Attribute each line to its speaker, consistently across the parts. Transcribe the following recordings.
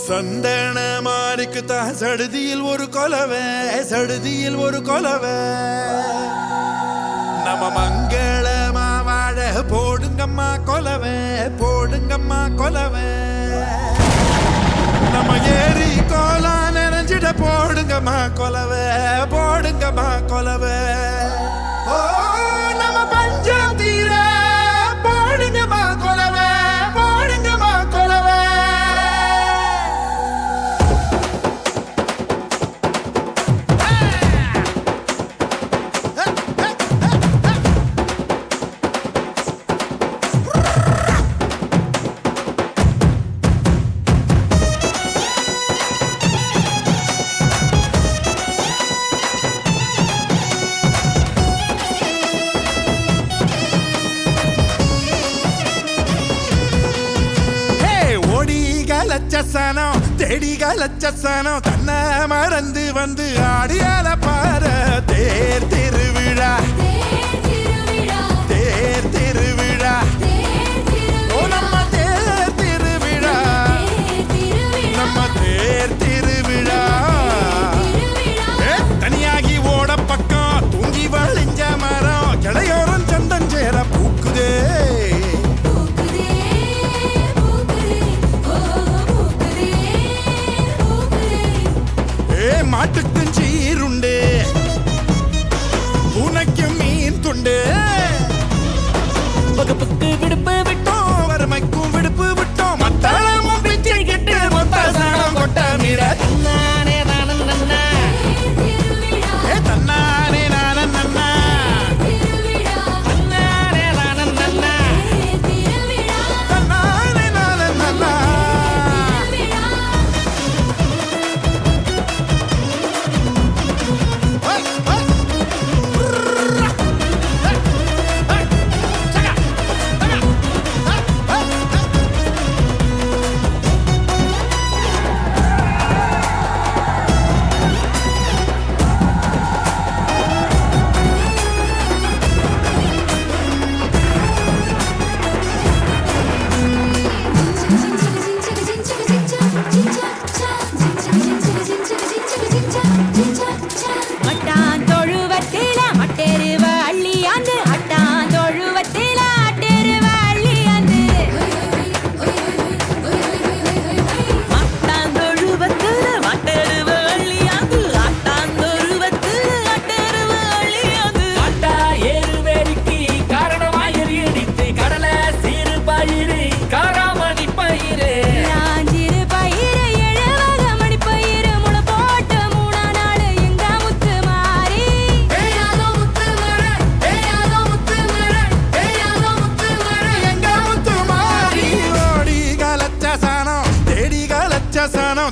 Speaker 1: சந்தன மாறிக்குத்தா சடுதியில் ஒரு கொலவை சடுதியில் ஒரு கொலவை நம்ம மங்களமா வாழ போடுங்கம்மா கொலவை போடுங்கம்மா கொலவை நம்ம ஏறி கோலா நினைஞ்சிட போடுங்கம்மா கொலவை போடுங்கம்மா கொலவை நம்ம பஞ்சம் தீர போடுங்கம்மா கொலவை போடுங்கம்மா கொலவை லட்சசனம் தேடிக லட்சசனம் தன்னை மறந்து வந்து ஆடியால பாரு தேர் திருவிழா தேர் திருவிழா நம்ம தேர் திருவிழா நம்ம தேர் திருவிழா தனியாகி ஓட பக்கம் தூங்கி வழிஞ்ச மரம் கிளையோரம் சந்தன் சேர பூக்குதே மாட்டுக்கும் சீருண்டு உனக்கும் மீன் துண்டு வகுப்புக்கு விடுப்பு விட்டோம் வறுமைக்கும் விடுப்பு விட்டோம் மத்தாளமும் பிச்சை கெட்டு மொத்த சாணம் கொட்ட மீற தன்னானே நானும் நன்னா தன்னானே நானும் நன்னா தன்னானே நானும் நன்னா தன்னானே நானும் நன்னா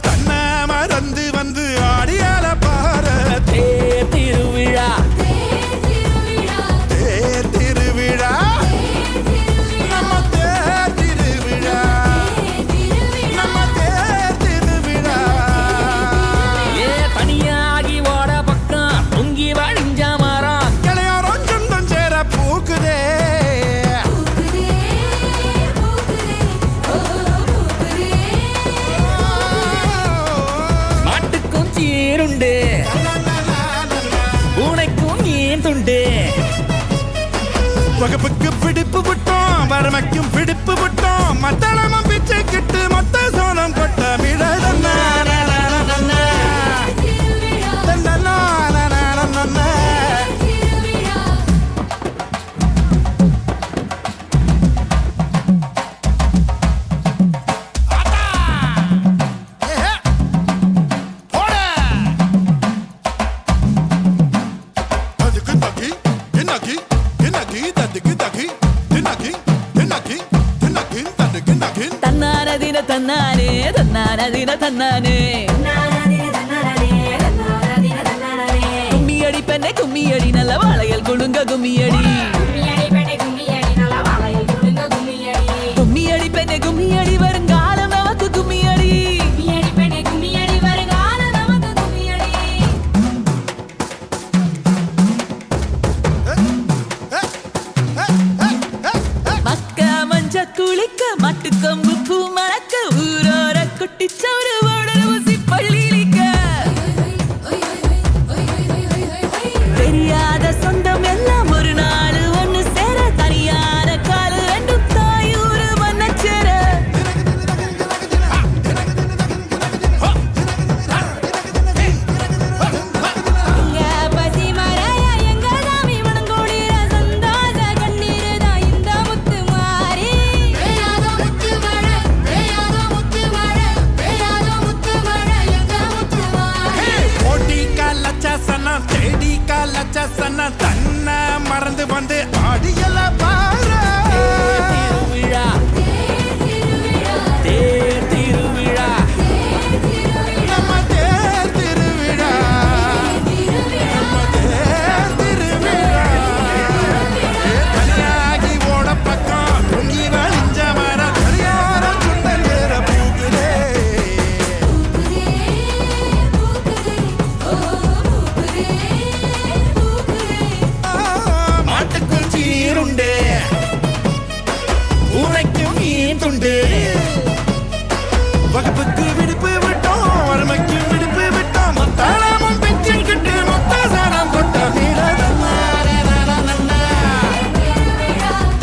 Speaker 1: தன்னை மறந்து வந்து ஆடியால பாரு தேர் திருவிழா தேர் திருவிழா நம்ம தேர் திருவிழா நம்ம தேர் திருவிழா
Speaker 2: தனியாகி ஓட பக்கம் பொங்கி வழிஞ்ச மரம்
Speaker 1: கிளையோரம் சொந்தம் சேர பூக்குதே
Speaker 2: சீருண்டு உனக்கும் மீன் துண்டு
Speaker 1: வகுப்புக்கு பிடிப்பு விட்டோம் வறுமைக்கும் பிடிப்பு விட்டோம் மத்தளமும் பிச்சை கிட்டு மொத்த சோளம் கொட்ட மிழ
Speaker 2: தன்னானதின தன்னானே தன்னானதின தன்னானே கும்மியடி பெண்ணே கும்மியடி நல்ல வாழையல் குழுங்க கும்மியடி கும்மியடி பெண்ணே கும்மியடி வருங்காலம் நமக்கு கும்மியடி மக்க மஞ்ச குளிக்க மட்டுக்கொம்பு பூ மணக்க ஊரோர குட்டிச்சவரு
Speaker 1: துண்டு உரைக்கும் மீன் துண்டு வகுப்புக்கு விடுப்பு விட்டோம் வறுமைக்கு விடுப்பு விட்டோம் மத்தாளமும் பிச்சை கிட்டு மொத்த சாணம் கொட்ட மீற தன்னாரே நன்னா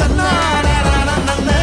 Speaker 1: தன்னாரே நன்னா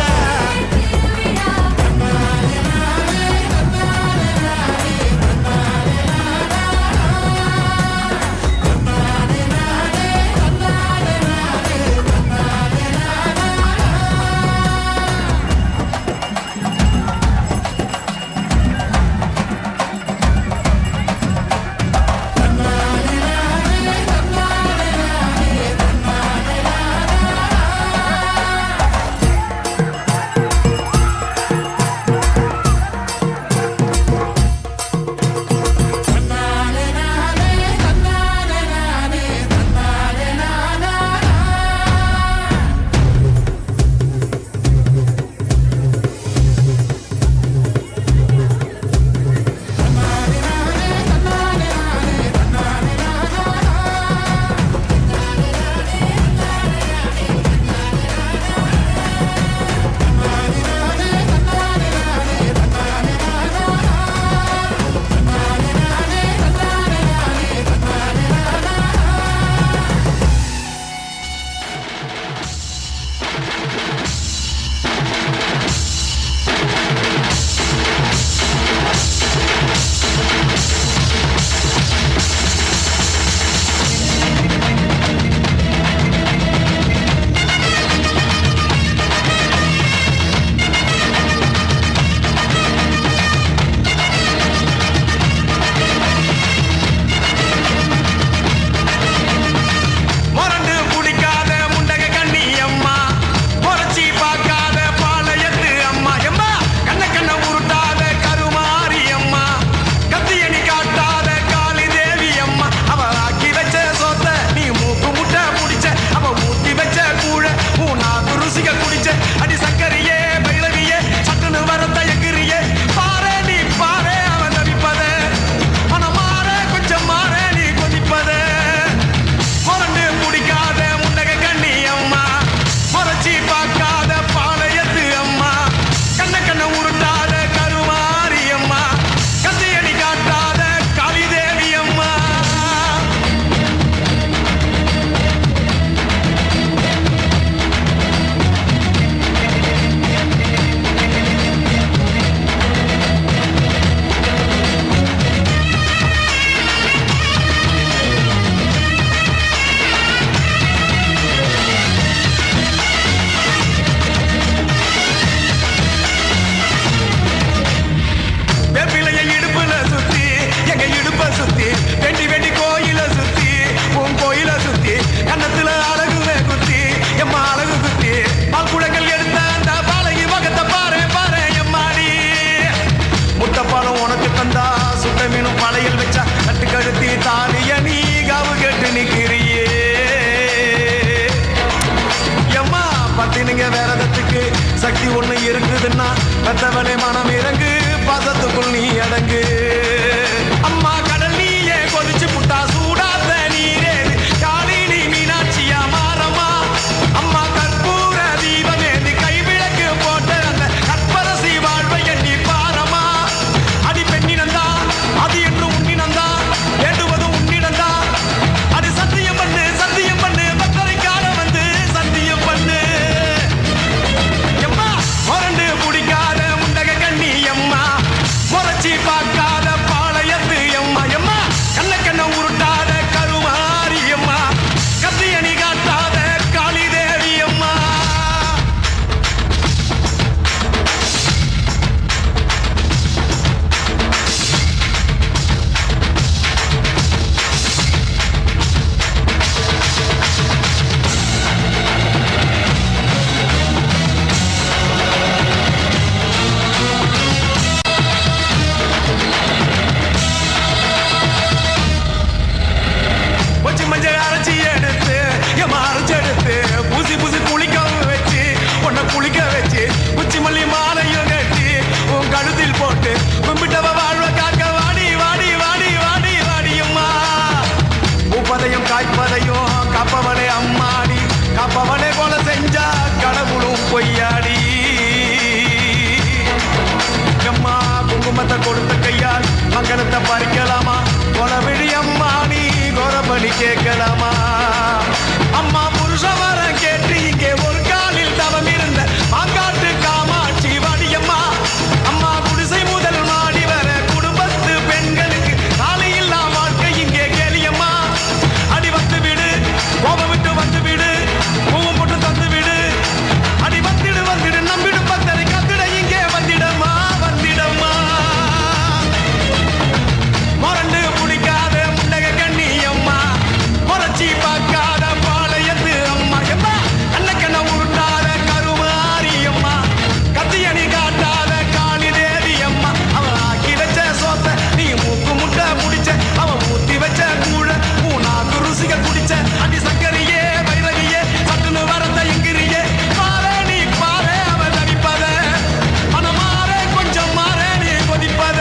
Speaker 1: சக்தி ஒண்ணு இருக்குதுன்னா பெத்தவனே மனம் இறங்கு பாசத்துக்குள் நீ அடங்கு அம்மா கடல் நீயே கொதிச்சு புட்டா சூடாத்த நீரே காளினி மீனாட்சியா மாறமா அம்மா கற்பூர தீபமே கைவிளக்கு போட்ட அந்த கற்பரசி வாழ்வை எண்ணி பாரமா அடி பெண்ணினந்தா அது என்று உன்னினந்தா வேண்டுவதும் உன்னிடந்தா அது சத்தியம் பண்ணு பத்தரை காலம் வந்து சத்தியம் பண்ணு முரண்டு பிடிக்காத முண்டக கண்ணி அம்மா முறைச்சி பார்க்காத அங்கனத்தை பறிக்கலாமா கொலவிழி அம்மா நீ கொரபலி கேட்கலாமா அம்மா புருஷ வர கேட்டு இங்கே ஒரு காலில் தவம் இருந்த மாங்காட்டு காமாட்சி வாடியம்மா அம்மா குடிசை முதல் மாடி வர குடும்பத்து பெண்களுக்கு காலையில்லா வாழ்க்கை இங்கே கேளியம்மா அடி வந்து விடு கோபம் விட்டு வந்து விடு பூவும் போட்டு தந்து விடு அடி வந்திடு வந்திடு நம்பிடு பத்தரை கத்திட இங்கே வந்திடம்மா வந்திடம்மா மொரண்டு பிடிக்காத முண்டக கண்ணி அம்மா முறைச்சி பார்க்காத பாளையத்து அம்மா எம்மா கண்ண உருட்டாத கருமாரி அம்மா கத்தியணி காட்டாத காளி தேவி அம்மா அவன் ஆக்கி வச்ச சோத்த நீ மூக்கு முட்டை முடிச்ச அவன் ஊத்தி வச்ச கூழ மூணாக்கு ருசிக குடிச்ச அடி சங்கரியே வைரவியே சட்டுன்னு வரந்த எங்கிரியே பாரு நீ பாரு அவன் தவிப்பத மனம் மாற கொஞ்சம் மாற நீ கொதிப்பத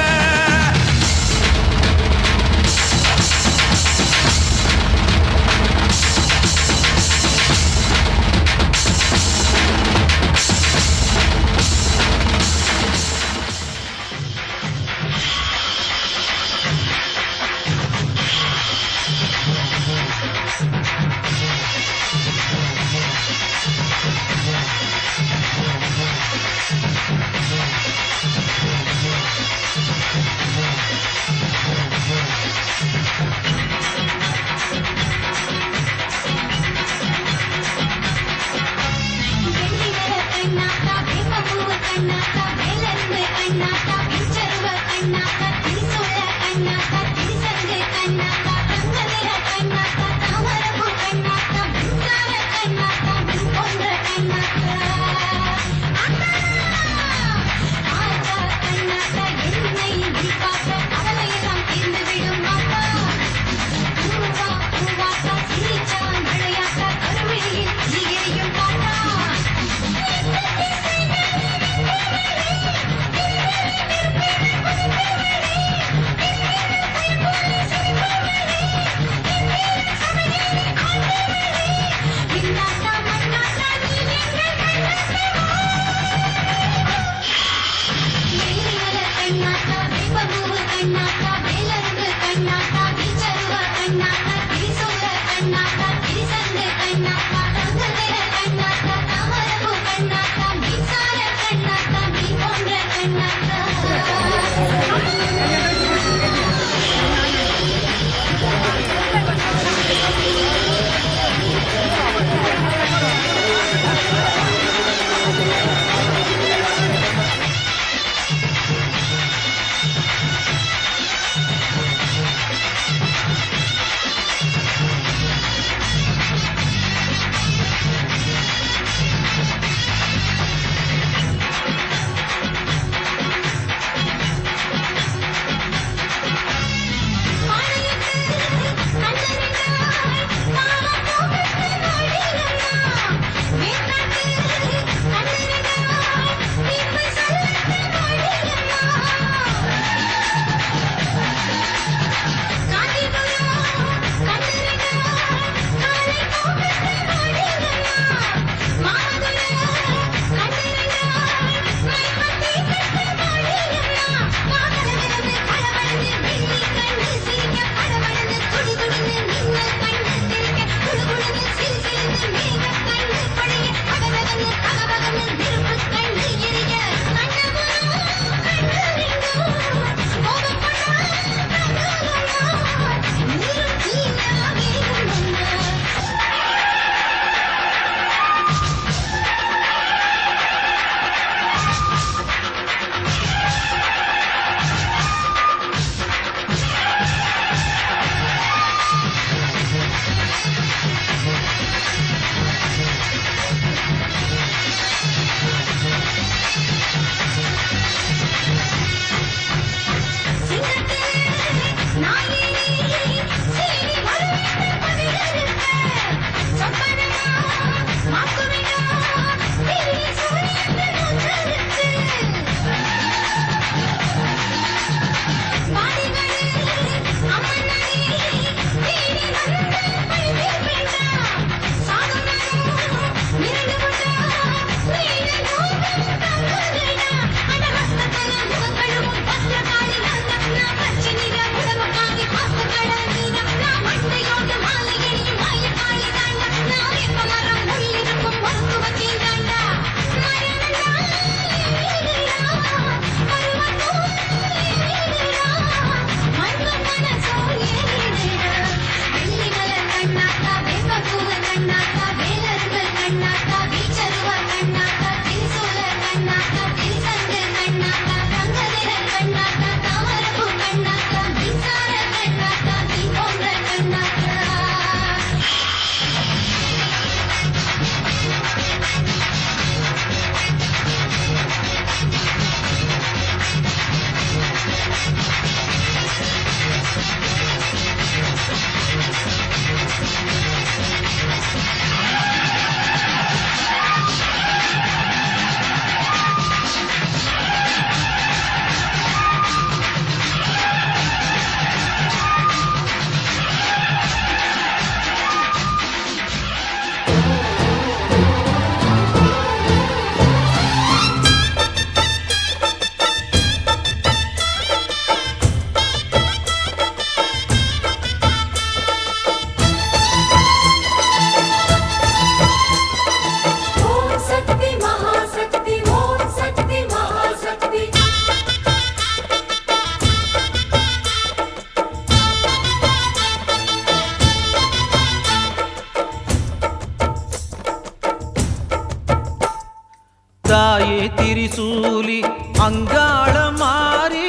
Speaker 3: தாயே திரிசூலி அங்காள மாறி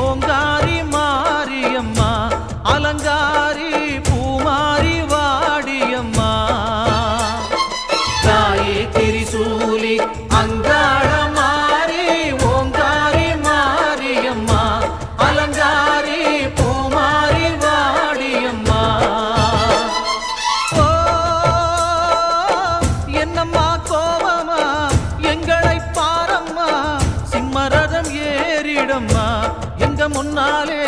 Speaker 3: ஓங்காரி மாரியம்மா அலங்காரி பூமாரி வாடியம்மா தாயே திரிசூலி அங்காள மாறி ஓங்காரி மாரியம்மா அலங்காரி பூமாரி வாடியம்மா ஓ என்னம்மா கோவமா எங்களை பாரம்மா சிம்மரதம் ஏறிடம்மா எங்க முன்னாலே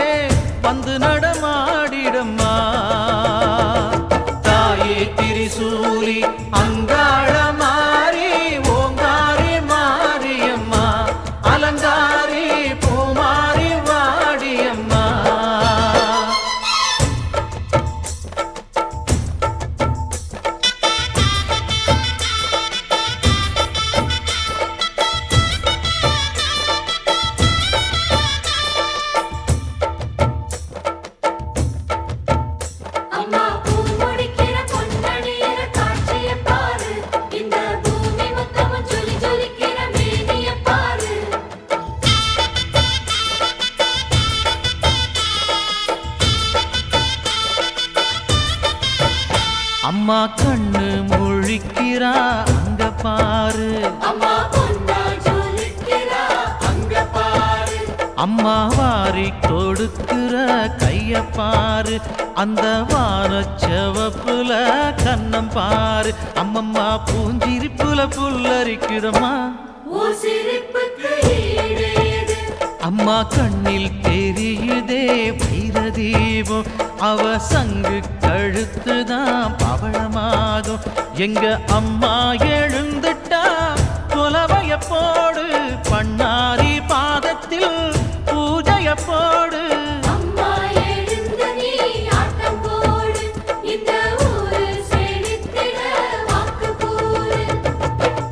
Speaker 3: வந்து நடமாடிடம்மா தாயே திரிசூலி அங்காள மாறி ஓங்காரி மாரியம்மா அலங்காரி பூமாரி வாடியம்மா அம்மா கண்ணு முழிக்கிறா அங்க பாரு அம்மா வாரி கொடுக்கிற கைய பாரு அந்த வானச்சவப்புல கண்ணம் பாரு அம்மம்மா பூஞ்சிரிப்புல புல்லரிக்குதம்மா அம்மா கண்ணில் தெரியுதே வைரதீபம் அவ சங்கு கழுத்துதான் பவளமாகும் எங்க அம்மா எழுந்துட்டா குலவைய போடு பண்ணாரி பாதத்தில் பூஜைய போடு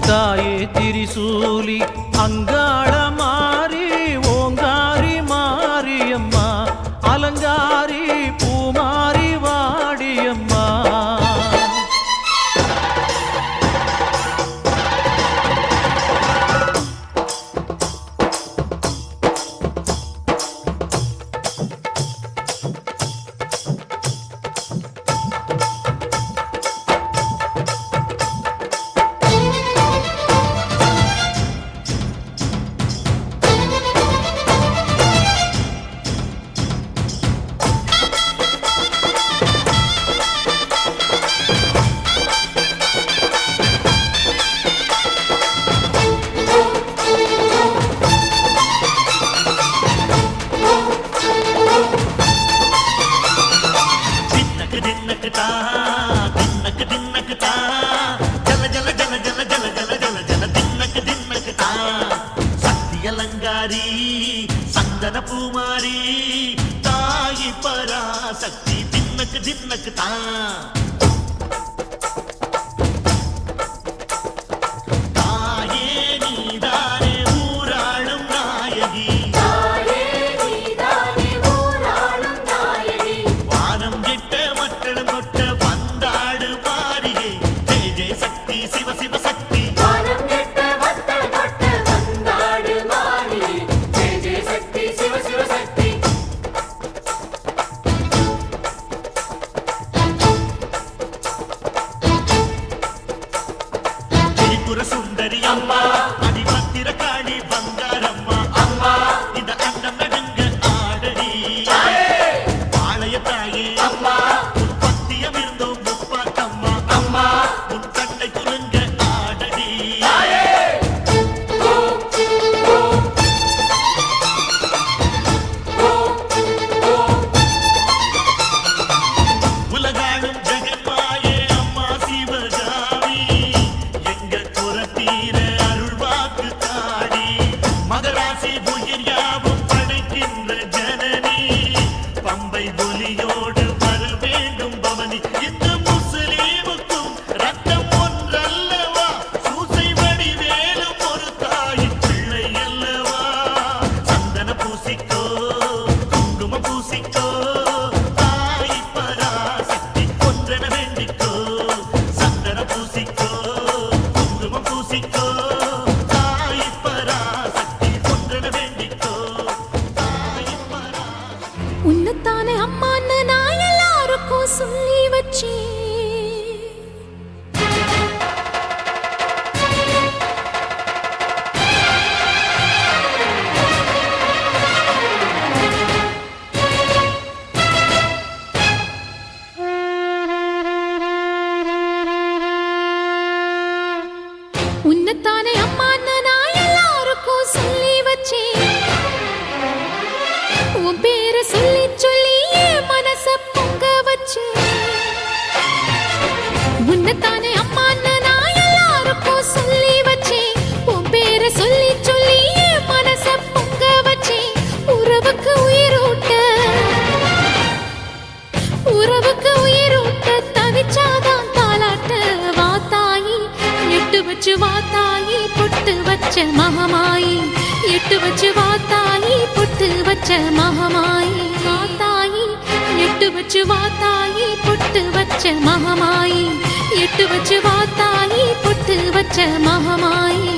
Speaker 3: தாயே திரிசூலி அங்காள மாறி ஓங்காரி மாரியம்மா அலங்காரி பூமாரி வாடியம்மா
Speaker 4: அலங்காரி சந்தன பூமாரி தாயி பராசக்தி தின்னக்கு தின்னக்கு தான் தாயே நீதானே ஊராளும் நாயகி வானம் கெட்ட மக்களும் கொட்ட வந்தாடு மாறியே ஜெய ஜெய சக்தி சிவ சிவ சிவசக்தி
Speaker 5: வானம் கெட்ட வத்தல் கொட்ட வந்தாடு மாறி ஜெய ஜெய சக்தி சிவ சிவ சக்தி
Speaker 4: திரிபுர சுந்தரி அம்மா அதிபத்திர காளி பங்காரம்மா
Speaker 5: அம்மா
Speaker 4: இந்த அண்டம் நடுங்க ஆடடி ஆலய தாயே
Speaker 5: அம்மா
Speaker 4: உன் பத்தியம் இருந்தோம் முப்பாத்தம்மா
Speaker 5: அம்மா
Speaker 4: உன் கண்ணை குலுங்க ஆடடி உலகாளும் ஜெகன்மாயே அம்மா சிவகாமி எங்க குரத்தீர அருள்வாக்கு தாடி மகராசி உயிர் யாவும் படைக்கின்ற ஜனனி பம்பை ஒலியோடு வர வேண்டும் பவனி இந்த முஸ்லீமுக்கும் ரத்தம் ஒன்றல்லவா சூசை வடிவேலும் ஒரு தாயின் பிள்ளை அல்லவா சந்தன பூசிக்கோ குங்குமம் பூசிக்கோ தாய் பராசக்தி ஒன்றென வேண்டிக்கோ சந்தன பூசிக்கோ குங்குமம் பூசிக்கோ தாய் பராசக்தி ஒன்றென வேண்டிக்கோ தாய் பராசக்தி
Speaker 6: உன்னத்தானே அம்மான்னு நான் எல்லாருக்கும் சொல்லி வச்சேன் உன்னத்தானே அம்மான்னு நான் எல்லாருக்கும் சொல்லி வச்சேன் உன் பேரை சொல்லி சொல்லி என் மனச பொங்க வச்சு உன்னத்தானே அம்மான்னு நான் எல்லாருக்கும் சொல்லி வச்சேன் உன் பேரை சொல்லி சொல்லி என் மனச பொங்க வச்சேன் உறவுக்கு உயிரூட்ட தவிச்சாதான் தாலாட்ட வாத்தாயி எட்டு வச்சு வாத்தாயி பொட்டு வச்ச மகமாயி எட்டு வச்சு வாத்தாயி பொட்டு வச்ச மகமாயி வாத்தாயி எட்டு வச்சு வாத்தாயி பொட்டு வச்ச மகமாயி எட்டு வச்சு வாத்தாயி பொட்டு வச்ச மகமாயி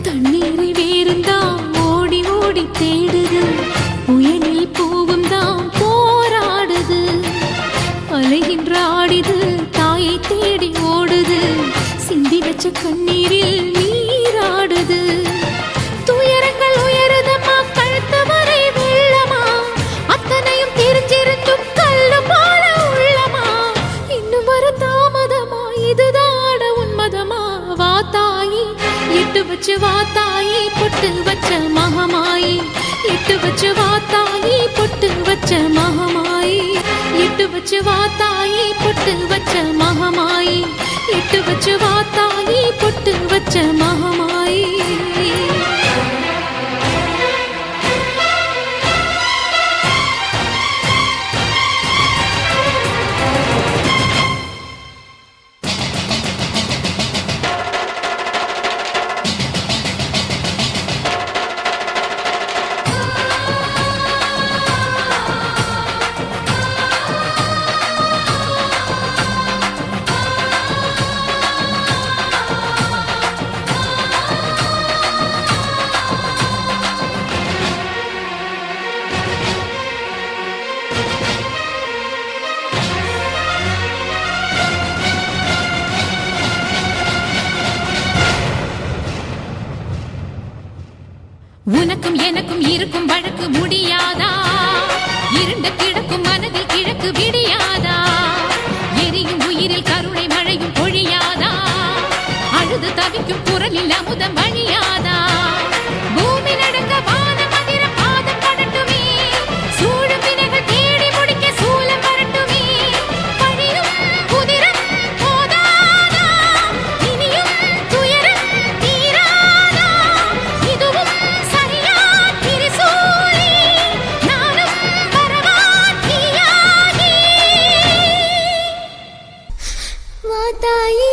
Speaker 6: தண்ணீரை வேறுந்தான் ஓடி ஓடி தேடுது புயலில் பூவும் தான் போராடுது அலைகின்ற ஆடிது தாயை தேடி ஓடுது சிந்தி வச்ச கண்ணீரில் நீராடுது துயரங்கள் உயருதம்மா கழுத்து வரை வெள்ளமா அத்தனையும் தெரிஞ்சிருந்தும் கல்லு போல உள்ளமா இன்னும் வர தாமதமா இதுதாட உன்மதமா வாத்தாயி எட்டு வச்சு வாத்தாயி பொட்டு வச்ச மகமாயி எட்டு வச்சு வாத்தாயி பொட்டு வச்ச மகமாயி எட்டு வச்சு வாத்தாயி பொட்டு வச்ச மகமாயி எட்டு வச்சு வாத்தாயி பொட்டு வச்ச மகமாயி உனக்கும் எனக்கும் இருக்கும் வழக்கு முடியாதா இருண்ட கிடக்கும் மனதில் கிழக்கு எனக்கு விடியாதா எரியும் உயிரில் கருணை மழையும் பொழியாதா அழுது தவிக்கும் குரலில் அமுதம் வழியாதா பூமி நடுங்க வானம் அதிர பாதம் படட்டுமே சூழும் வினைகள் தேடி முடிக்க சூலம் வரட்டுமே பழியும் குதிரம் போதாதா இனியும் துயரம் தீராதா இதுவும் சரியா திரிசூலி நானும் வரவா தீயாகி வாதாயி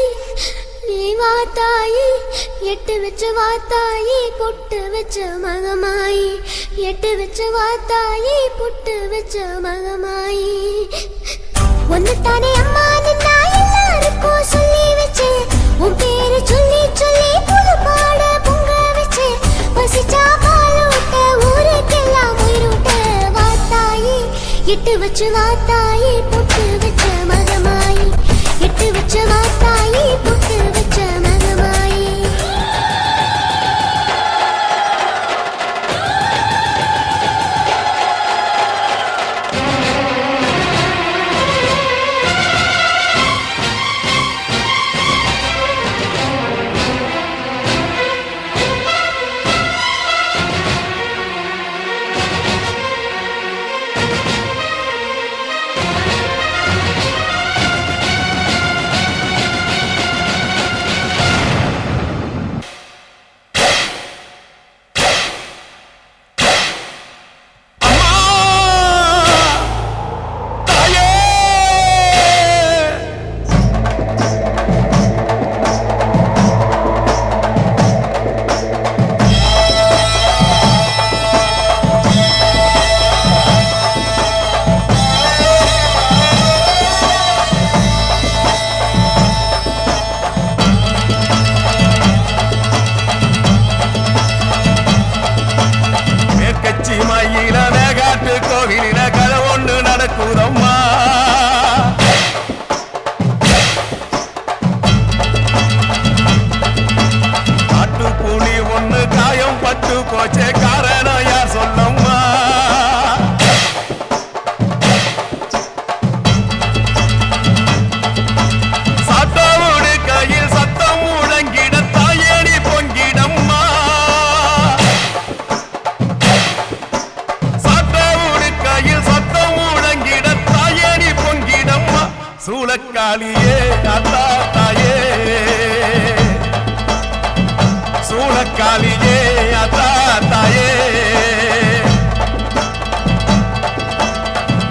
Speaker 6: நீ வாதாயி எட்டு வச்ச வாத்தாயி பொட்டு வச்ச மகமாயி எட்டு வச்ச வாத்தாயி பொட்டு வச்ச மகமாயி ஒன்னுத்தானே அம்மா நின்னா எல்லாருக்கும் சொல்லி வச்சு உன் பேரு சொல்லி சொல்லி புது பாட பொங்க வச்சு பசிச்சா பாலூட்ட ஊருக்கெல்லாம் உயிரூட்ட வாத்தாயி எட்டு வச்சு வாத்தாயி பொட்டு வச்ச மகமாயி எட்டு வச்ச வாத்தாயி பொட்டு வச்ச மகமாயி
Speaker 1: சூளக்காளியே அத்தா தாயே சூளக்காளியே அத்தா தாயே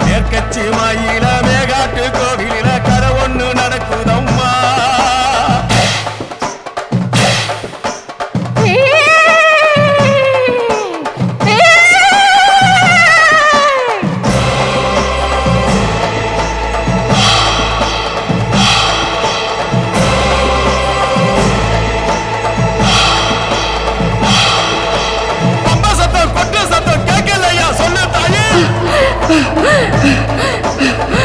Speaker 1: மேற்கட்சி மயில மேகாட்டு கோவிலில கரை ஒண்ணு நடக்குதம்மா
Speaker 6: Ha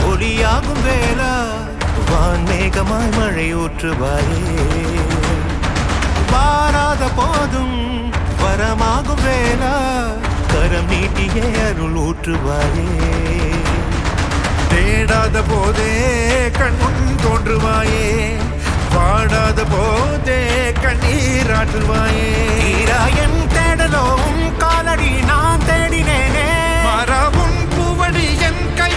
Speaker 3: ஒளியாகும் வேளா வான்மேகமாய் மழை ஊற்றுவாயே வாராத போதும் வரமாகும் வேளா கரம் நீட்டியே அருள் ஊற்றுவாயே
Speaker 1: தேடாத போதே கண்முன் தோன்றுவாயே வாடாத போதே கண்ணீராற்றுவாயே
Speaker 3: என் தேடலோ உன் காலடி நான் தேடினேனே
Speaker 1: மரபும் பூவடி என் கை